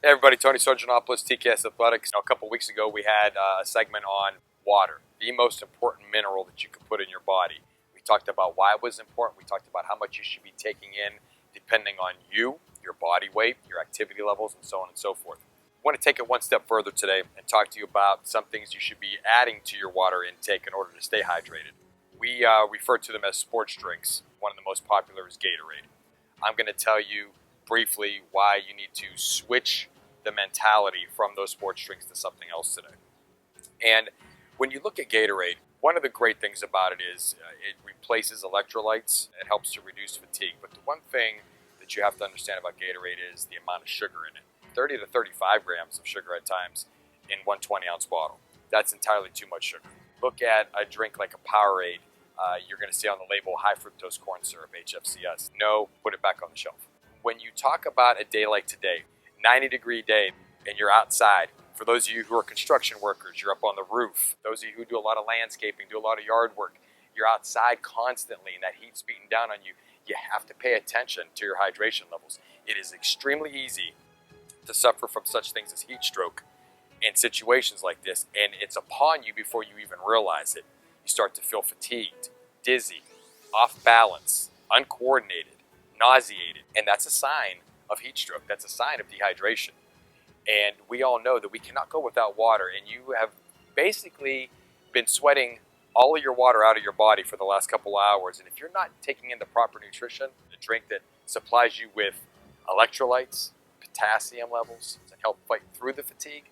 Hey everybody, Tony Sargentopoulos, TKS Athletics. A couple weeks ago we had a segment on water, the most important mineral that you can put in your body. We talked about why it was important. We talked about how much you should be taking in depending on you, your body weight, your activity levels, and so on and so forth. I want to take it one step further today and talk to you about some things you should be adding to your water intake in order to stay hydrated. We refer to them as sports drinks. One of the most popular is Gatorade. I'm going to tell you briefly why you need to switch the mentality from those sports drinks to something else today. And when you look at Gatorade, one of the great things about it is it replaces electrolytes. It helps to reduce fatigue. But the one thing that you have to understand about Gatorade is the amount of sugar in it. 30 to 35 grams of sugar at times in one 20-ounce bottle. That's entirely too much sugar. Look at a drink like a Powerade. You're going to see on the label high fructose corn syrup, HFCS. No, put it back on the shelf. When you talk about a day like today, 90-degree day, and you're outside, for those of you who are construction workers, you're up on the roof. Those of you who do a lot of landscaping, do a lot of yard work, you're outside constantly and that heat's beating down on you. You have to pay attention to your hydration levels. It is extremely easy to suffer from such things as heat stroke in situations like this, and it's upon you before you even realize it. You start to feel fatigued, dizzy, off balance, uncoordinated, nauseated, and that's a sign of heat stroke. That's a sign of dehydration. And we all know that we cannot go without water, and you have basically been sweating all of your water out of your body for the last couple hours, and if you're not taking in the proper nutrition, a drink that supplies you with electrolytes, potassium levels, and help fight through the fatigue,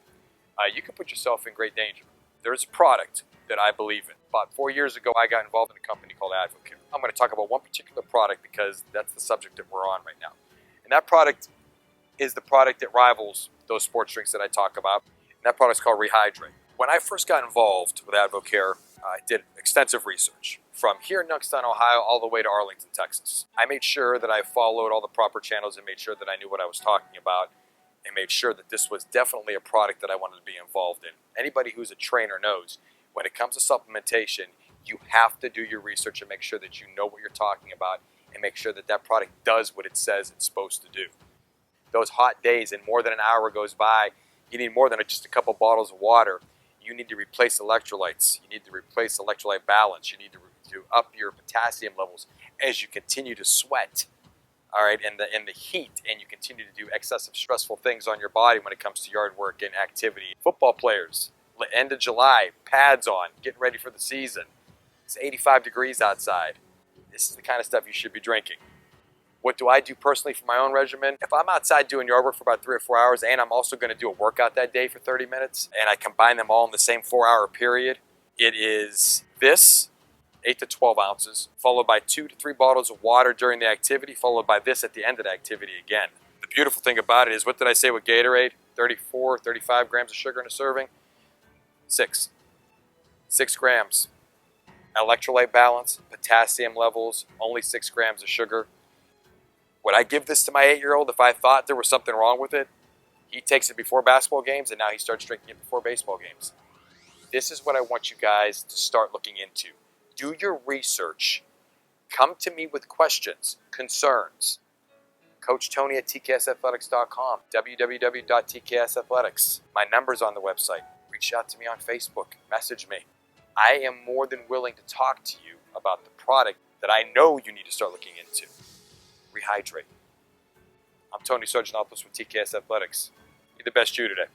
you can put yourself in great danger. There's a product that I believe in. About 4 years ago, I got involved in a company called Advocare. I'm going to talk about one particular product because that's the subject that we're on right now. And that product is the product that rivals those sports drinks that I talk about. And that product is called Rehydrate. When I first got involved with Advocare, I did extensive research from here in Youngstown, Ohio, all the way to Arlington, Texas. I made sure that I followed all the proper channels and made sure that I knew what I was talking about and made sure that this was definitely a product that I wanted to be involved in. Anybody who's a trainer knows when it comes to supplementation, you have to do your research and make sure that you know what you're talking about and make sure that that product does what it says it's supposed to do. Those hot days and more than an hour goes by, you need more than just a couple bottles of water. You need to replace electrolytes. You need to replace electrolyte balance. You need to up your potassium levels as you continue to sweat, all right, and the heat, and you continue to do excessive stressful things on your body when it comes to yard work and activity. Football players, end of July, pads on, getting ready for the season. It's 85 degrees outside. This is the kind of stuff you should be drinking. What do I do personally for my own regimen? If I'm outside doing yard work for about 3 or 4 hours and I'm also going to do a workout that day for 30 minutes and I combine them all in the same 4-hour period, it is this, 8 to 12 ounces, followed by 2 to 3 bottles of water during the activity, followed by this at the end of the activity again. The beautiful thing about it is, what did I say with Gatorade? 34, 35 grams of sugar in a serving? 6 grams. Electrolyte balance, potassium levels, only 6 grams of sugar. Would I give this to my 8-year-old if I thought there was something wrong with it? He takes it before basketball games, and now he starts drinking it before baseball games. This is what I want you guys to start looking into. Do your research. Come to me with questions, concerns. Coach Tony at TKSathletics.com, www.tksathletics. My number's on the website. Reach out to me on Facebook. Message me. I am more than willing to talk to you about the product that I know you need to start looking into. Rehydrate. I'm Tony Sargentopoulos with TKS Athletics. Be the best you today.